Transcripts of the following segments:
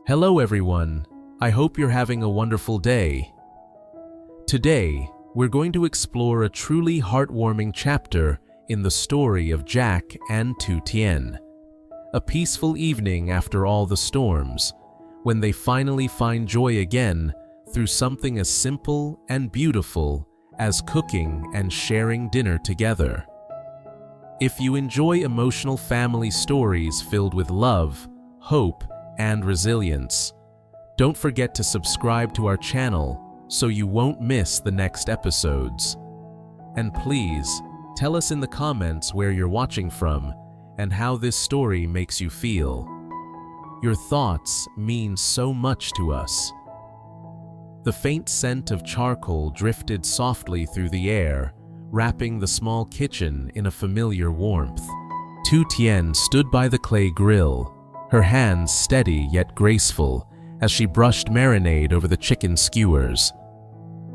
Hello everyone, I hope you're having a wonderful day. Today, we're going to explore a truly heartwarming chapter in the story of Jack and Tu Tien. A peaceful evening after all the storms, when they finally find joy again through something as simple and beautiful as cooking and sharing dinner together. If you enjoy emotional family stories filled with love, hope, and resilience, don't forget to subscribe to our channel so you won't miss the next episodes. And please, tell us in the comments where you're watching from and how this story makes you feel. Your thoughts mean so much to us. The faint scent of charcoal drifted softly through the air, wrapping the small kitchen in a familiar warmth. Tu Tien stood by the clay grill, her hands steady yet graceful as she brushed marinade over the chicken skewers.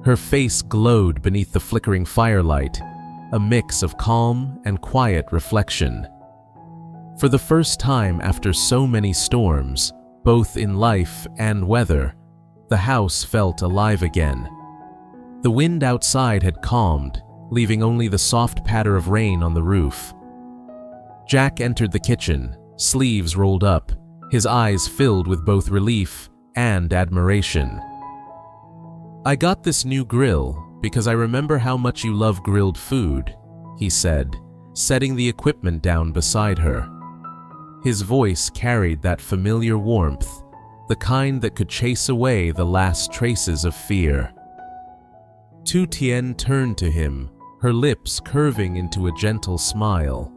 Her face glowed beneath the flickering firelight, a mix of calm and quiet reflection. For the first time after so many storms, both in life and weather, the house felt alive again. The wind outside had calmed, leaving only the soft patter of rain on the roof. Jack entered the kitchen, sleeves rolled up, his eyes filled with both relief and admiration. "I got this new grill because I remember how much you love grilled food," he said, setting the equipment down beside her. His voice carried that familiar warmth, the kind that could chase away the last traces of fear. Tu Tien turned to him, her lips curving into a gentle smile.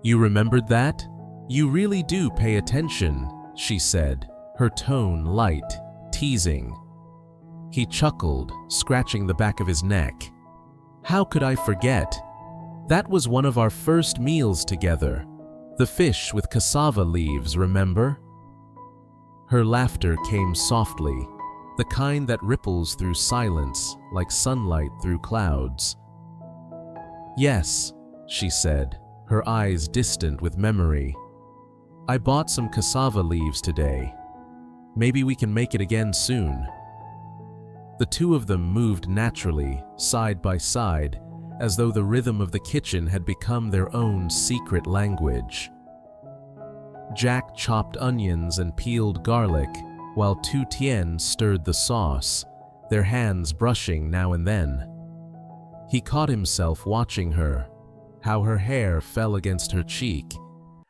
"You remembered that? You really do pay attention," she said, her tone light, teasing. He chuckled, scratching the back of his neck. "How could I forget? That was one of our first meals together. The fish with cassava leaves, remember?" Her laughter came softly, the kind that ripples through silence like sunlight through clouds. "Yes," she said, her eyes distant with memory. "I bought some cassava leaves today. Maybe we can make it again soon." The two of them moved naturally, side by side, as though the rhythm of the kitchen had become their own secret language. Jack chopped onions and peeled garlic, while Tu Tien stirred the sauce, their hands brushing now and then. He caught himself watching her, how her hair fell against her cheek,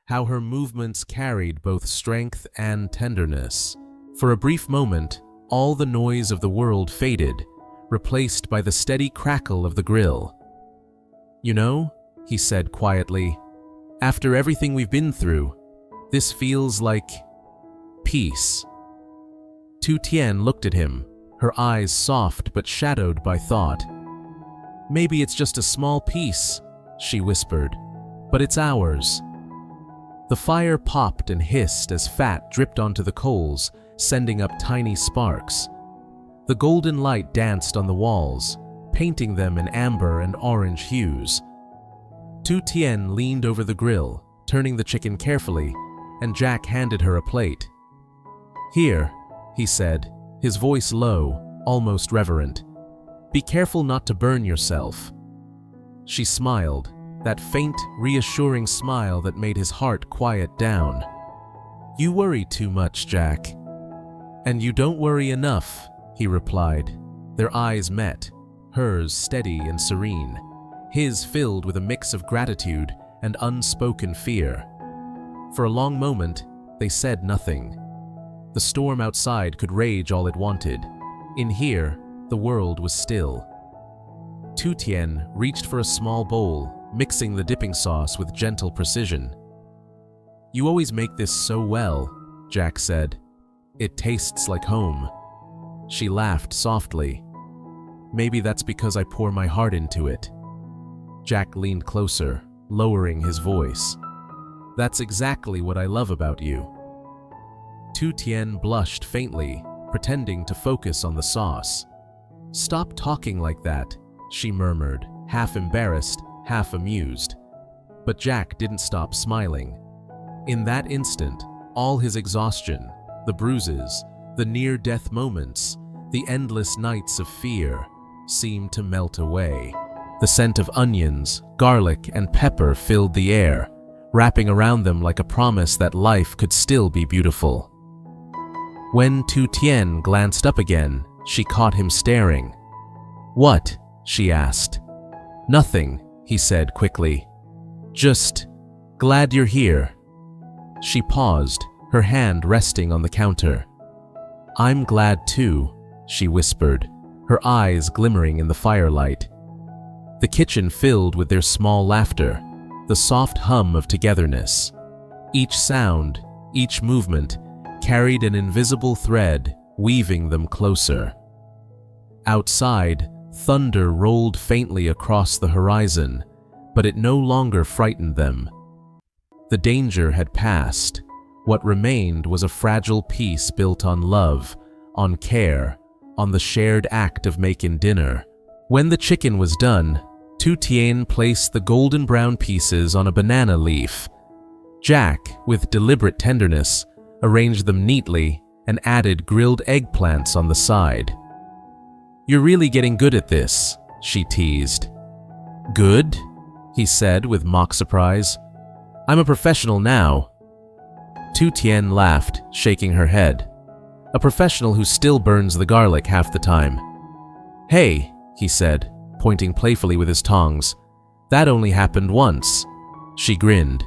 how her movements carried both strength and tenderness. For a brief moment, all the noise of the world faded, replaced by the steady crackle of the grill. "You know," he said quietly, "after everything we've been through, this feels like peace." Tu Tien looked at him, her eyes soft but shadowed by thought. "Maybe it's just a small piece," she whispered, "but it's ours." The fire popped and hissed as fat dripped onto the coals, sending up tiny sparks. The golden light danced on the walls, painting them in amber and orange hues. Tu Tien leaned over the grill, turning the chicken carefully, and Jack handed her a plate. "Here," he said, his voice low, almost reverent. "Be careful not to burn yourself." She smiled, that faint, reassuring smile that made his heart quiet down. "You worry too much, Jack." "And you don't worry enough," he replied. Their eyes met, hers steady and serene, his filled with a mix of gratitude and unspoken fear. For a long moment, they said nothing. The storm outside could rage all it wanted. In here, the world was still. Tu Tien reached for a small bowl, mixing the dipping sauce with gentle precision. "You always make this so well," Jack said. "It tastes like home." She laughed softly. "Maybe that's because I pour my heart into it." Jack leaned closer, lowering his voice. "That's exactly what I love about you." Tu Tien blushed faintly, pretending to focus on the sauce. "Stop talking like that," she murmured, half embarrassed, half amused. But Jack didn't stop smiling. In that instant, all his exhaustion, the bruises, the near-death moments, the endless nights of fear seemed to melt away. The scent of onions, garlic, and pepper filled the air, wrapping around them like a promise that life could still be beautiful. When Tu Tien glanced up again, she caught him staring. "What?" she asked. "Nothing," he said quickly. "Just glad you're here." She paused, her hand resting on the counter. "I'm glad too," she whispered, her eyes glimmering in the firelight. The kitchen filled with their small laughter, the soft hum of togetherness. Each sound, each movement, carried an invisible thread, weaving them closer. Outside, thunder rolled faintly across the horizon, but it no longer frightened them. The danger had passed. What remained was a fragile peace built on love, on care, on the shared act of making dinner. When the chicken was done, Tu Tien placed the golden brown pieces on a banana leaf. Jack, with deliberate tenderness, arranged them neatly and added grilled eggplants on the side. "You're really getting good at this," she teased. "Good?" he said with mock surprise. "I'm a professional now." Tu Tien laughed, shaking her head. "A professional who still burns the garlic half the time." "Hey," he said, pointing playfully with his tongs. "That only happened once." She grinned.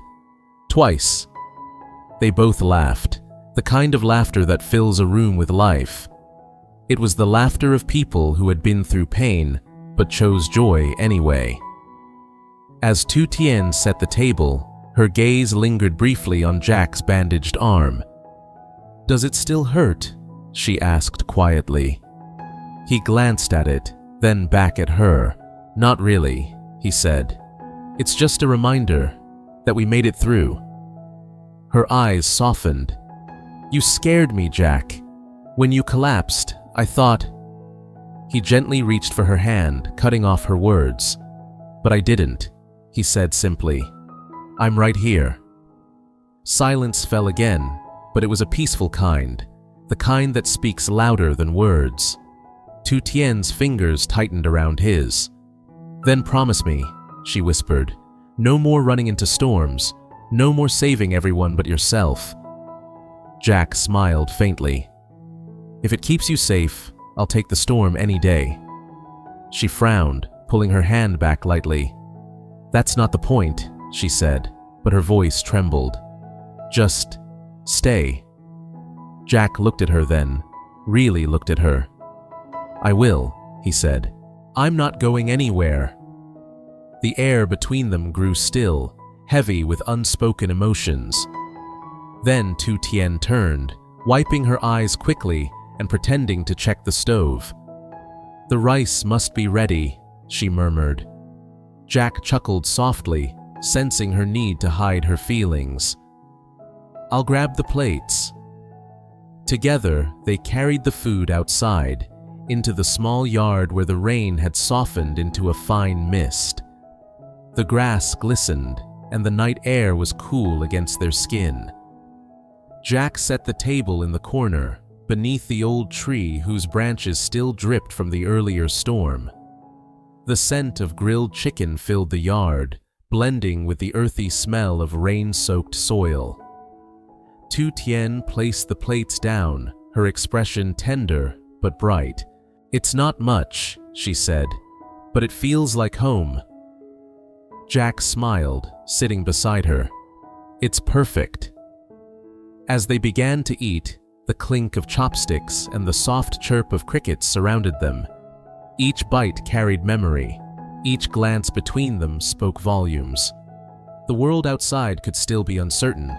"Twice." They both laughed, the kind of laughter that fills a room with life. It was the laughter of people who had been through pain, but chose joy anyway. As Tu Tien set the table, her gaze lingered briefly on Jack's bandaged arm. "Does it still hurt?" she asked quietly. He glanced at it, then back at her. "Not really," he said. "It's just a reminder that we made it through." Her eyes softened. "You scared me, Jack. When you collapsed, I thought—" He gently reached for her hand, cutting off her words. "But I didn't," he said simply. "I'm right here." Silence fell again, but it was a peaceful kind, the kind that speaks louder than words. Tu Tien's fingers tightened around his. "Then promise me," she whispered, "no more running into storms, no more saving everyone but yourself." Jack smiled faintly. "If it keeps you safe, I'll take the storm any day." She frowned, pulling her hand back lightly. "That's not the point," she said, but her voice trembled. "Just stay." Jack looked at her then, really looked at her. "I will," he said. "I'm not going anywhere." The air between them grew still, heavy with unspoken emotions. Then Tu Tien turned, wiping her eyes quickly and pretending to check the stove. "The rice must be ready," she murmured. Jack chuckled softly, sensing her need to hide her feelings. "I'll grab the plates." Together, they carried the food outside, into the small yard where the rain had softened into a fine mist. The grass glistened, and the night air was cool against their skin. Jack set the table in the corner, beneath the old tree whose branches still dripped from the earlier storm. The scent of grilled chicken filled the yard, blending with the earthy smell of rain-soaked soil. Tu Tien placed the plates down, her expression tender but bright. "It's not much," she said, "but it feels like home." Jack smiled, sitting beside her. "It's perfect." As they began to eat, the clink of chopsticks and the soft chirp of crickets surrounded them. Each bite carried memory. Each glance between them spoke volumes. The world outside could still be uncertain,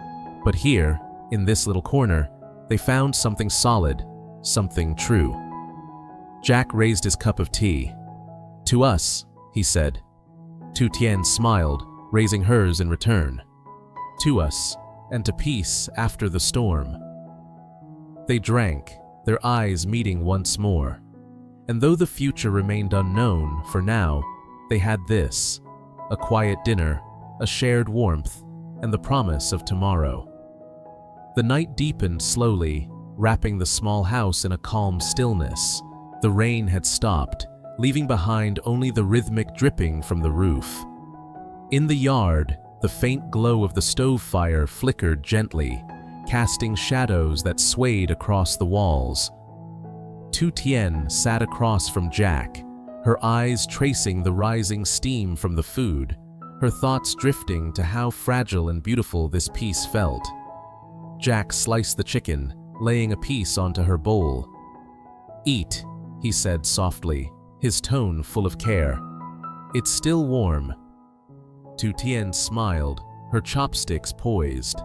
but here, in this little corner, they found something solid, something true. Jack raised his cup of tea. "To us," he said. Tu Tien smiled, raising hers in return. "To us, and to peace after the storm." They drank, their eyes meeting once more. And though the future remained unknown, for now, they had this: a quiet dinner, a shared warmth, and the promise of tomorrow. The night deepened slowly, wrapping the small house in a calm stillness. The rain had stopped, leaving behind only the rhythmic dripping from the roof. In the yard, the faint glow of the stove fire flickered gently, casting shadows that swayed across the walls. Tu Tien sat across from Jack, her eyes tracing the rising steam from the food, her thoughts drifting to how fragile and beautiful this piece felt. Jack sliced the chicken, laying a piece onto her bowl. "Eat," he said softly, his tone full of care. "It's still warm." Tu Tien smiled, her chopsticks poised.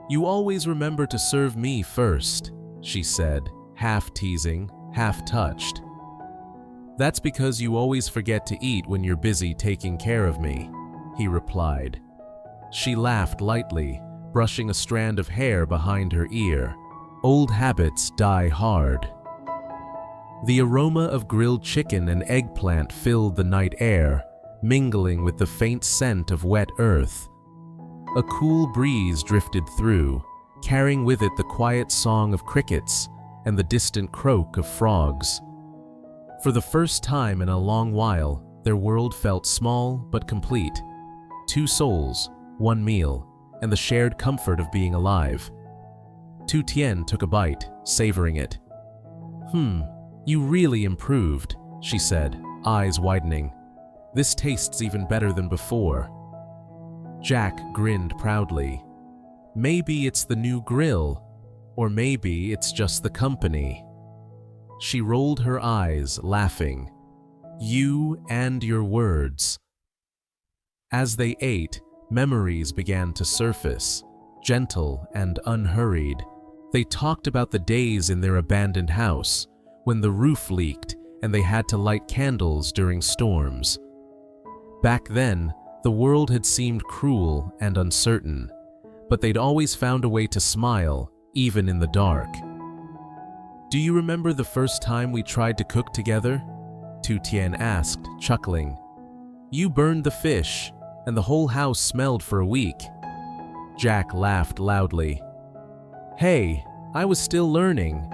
"You always remember to serve me first," she said, half teasing, half touched. "That's because you always forget to eat when you're busy taking care of me," he replied. She laughed lightly, brushing a strand of hair behind her ear. Old habits die hard. The aroma of grilled chicken and eggplant filled the night air, mingling with the faint scent of wet earth. A cool breeze drifted through, carrying with it the quiet song of crickets and the distant croak of frogs. For the first time in a long while, their world felt small but complete. Two souls, one meal, and the shared comfort of being alive. Tu Tien took a bite, savoring it. You really improved," she said, eyes widening. "This tastes even better than before." Jack grinned proudly. "Maybe it's the new grill, or maybe it's just the company." She rolled her eyes, laughing. "You and your words." As they ate, memories began to surface, gentle and unhurried. They talked about the days in their abandoned house, when the roof leaked and they had to light candles during storms. Back then, the world had seemed cruel and uncertain, but they'd always found a way to smile, even in the dark. "Do you remember the first time we tried to cook together?" Tu Tien asked, chuckling. "You burned the fish, and the whole house smelled for a week." Jack laughed loudly. "Hey, I was still learning,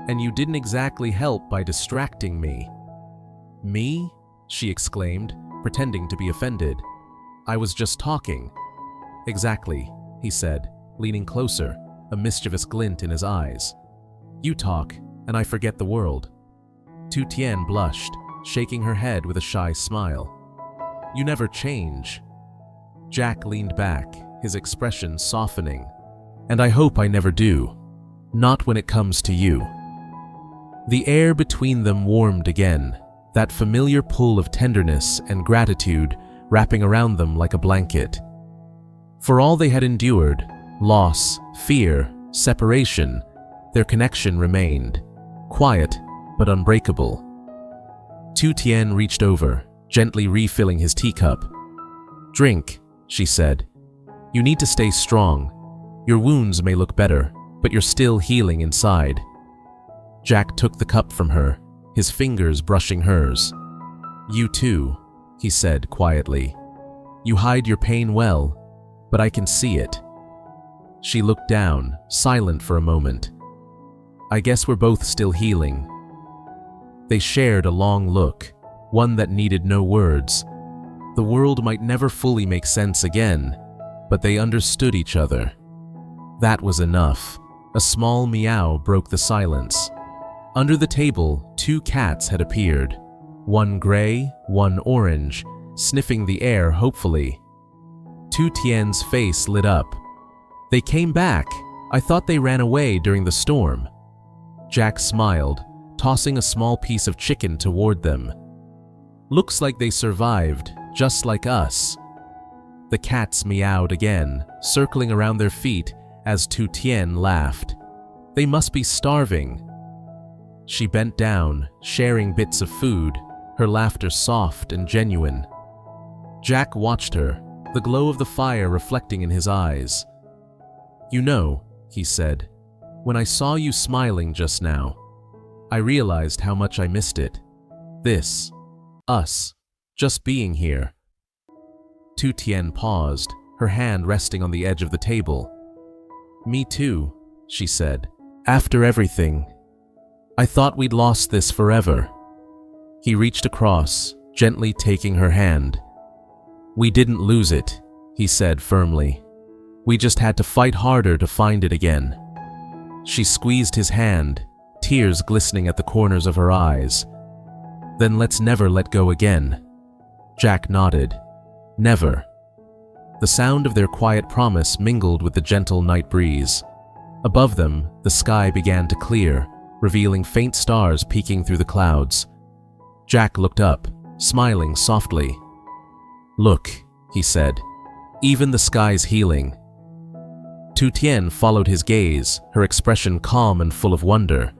and you didn't exactly help by distracting me." "Me?" she exclaimed, pretending to be offended. "I was just talking." "Exactly," he said, leaning closer, a mischievous glint in his eyes. "You talk, and I forget the world." Tu Tien blushed, shaking her head with a shy smile. "You never change." Jack leaned back, his expression softening. "And I hope I never do. Not when it comes to you." The air between them warmed again, that familiar pull of tenderness and gratitude wrapping around them like a blanket. For all they had endured, loss, fear, separation, their connection remained, quiet but unbreakable. Tu Tien reached over, gently refilling his teacup. "Drink," she said. "You need to stay strong. Your wounds may look better, but you're still healing inside." Jack took the cup from her, his fingers brushing hers. "You too," he said quietly. "You hide your pain well, but I can see it." She looked down, silent for a moment. "I guess we're both still healing." They shared a long look, one that needed no words. The world might never fully make sense again, but they understood each other. That was enough. A small meow broke the silence. Under the table, two cats had appeared, one gray, one orange, sniffing the air hopefully. Tu Tien's face lit up. "They came back. I thought they ran away during the storm." Jack smiled, tossing a small piece of chicken toward them. "Looks like they survived, just like us." The cats meowed again, circling around their feet as Tu Tien laughed. "They must be starving." She bent down, sharing bits of food, her laughter soft and genuine. Jack watched her, the glow of the fire reflecting in his eyes. "You know," he said, "when I saw you smiling just now, I realized how much I missed it. This, us, just being here." Tu Tien paused, her hand resting on the edge of the table. "Me too," she said, After everything, I thought we'd lost this forever. He reached across, gently taking her hand. We didn't lose it, he said firmly. We just had to fight harder to find it again. She squeezed his hand, tears glistening at the corners of her eyes. Then let's never let go again. Jack nodded. Never. The sound of their quiet promise mingled with the gentle night breeze. Above them, the sky began to clear, revealing faint stars peeking through the clouds. Jack looked up, smiling softly. Look, he said, even the sky's healing. Tu Tien followed his gaze, her expression calm and full of wonder.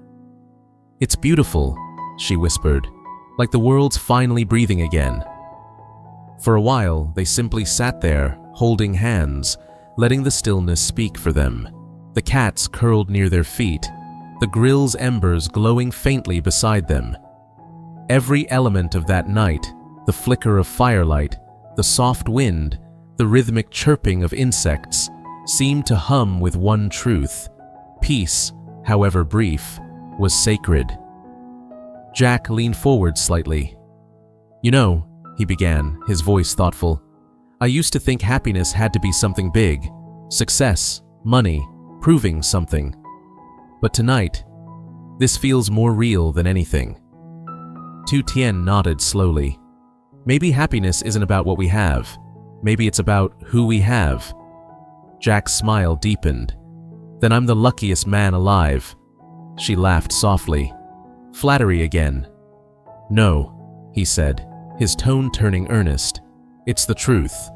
It's beautiful, she whispered, like the world's finally breathing again. For a while, they simply sat there, holding hands, letting the stillness speak for them. The cats curled near their feet, the grill's embers glowing faintly beside them. Every element of that night, the flicker of firelight, the soft wind, the rhythmic chirping of insects, seemed to hum with one truth. Peace, however brief, was sacred. Jack leaned forward slightly. You know, he began, his voice thoughtful, I used to think happiness had to be something big, success, money, proving something. But tonight, this feels more real than anything. Tu Tien nodded slowly. Maybe happiness isn't about what we have. Maybe it's about who we have. Jack's smile deepened. Then I'm the luckiest man alive. She laughed softly. Flattery again. No, he said, his tone turning earnest. It's the truth.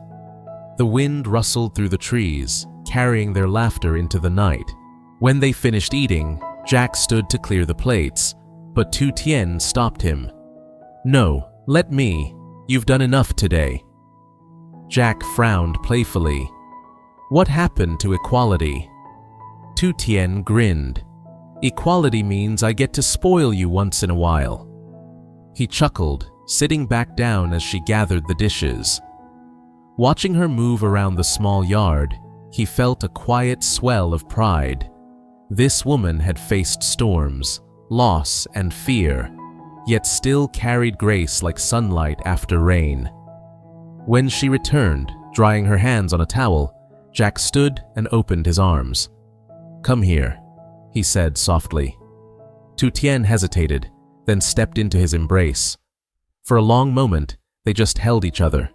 The wind rustled through the trees, carrying their laughter into the night. When they finished eating, Jack stood to clear the plates, but Tu Tien stopped him. No, let me. You've done enough today. Jack frowned playfully. What happened to equality? Tu Tien grinned. Equality means I get to spoil you once in a while. He chuckled, sitting back down as she gathered the dishes. Watching her move around the small yard, he felt a quiet swell of pride. This woman had faced storms, loss, and fear, yet still carried grace like sunlight after rain. When she returned, drying her hands on a towel, Jack stood and opened his arms. Come here, he said softly. Tu Tien hesitated, then stepped into his embrace. For a long moment, they just held each other.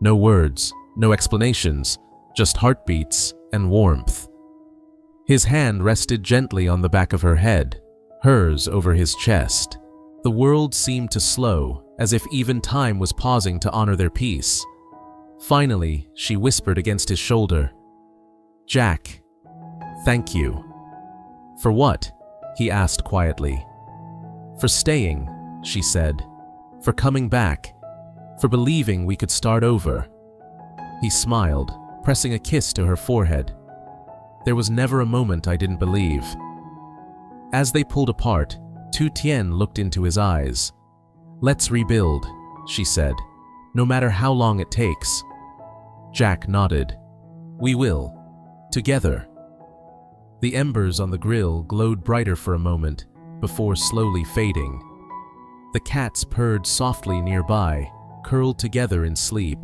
No words, no explanations, just heartbeats and warmth. His hand rested gently on the back of her head, hers over his chest. The world seemed to slow, as if even time was pausing to honor their peace. Finally, she whispered against his shoulder, Jack, thank you. For what? He asked quietly. For staying, she said. For coming back. For believing we could start over. He smiled, pressing a kiss to her forehead. There was never a moment I didn't believe. As they pulled apart, Tu Tien looked into his eyes. Let's rebuild, she said, no matter how long it takes. Jack nodded. We will. Together. The embers on the grill glowed brighter for a moment, before slowly fading. The cats purred softly nearby, curled together in sleep.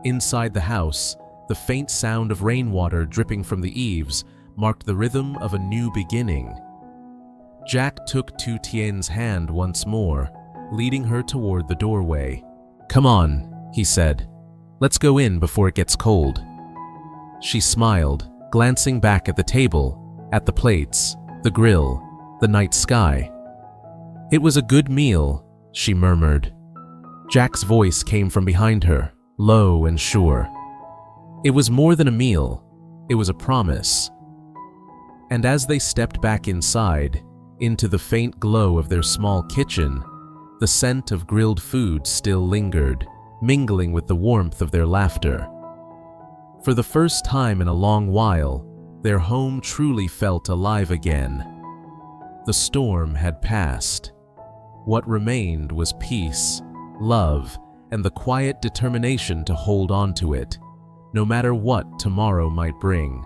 Inside the house, the faint sound of rainwater dripping from the eaves marked the rhythm of a new beginning. Jack took Tu Tien's hand once more, leading her toward the doorway. Come on, he said. Let's go in before it gets cold. She smiled, glancing back at the table, at the plates, the grill, the night sky. It was a good meal, she murmured. Jack's voice came from behind her, low and sure. It was more than a meal, it was a promise. And as they stepped back inside, into the faint glow of their small kitchen, the scent of grilled food still lingered, mingling with the warmth of their laughter. For the first time in a long while, their home truly felt alive again. The storm had passed. What remained was peace, love, and the quiet determination to hold on to it, no matter what tomorrow might bring.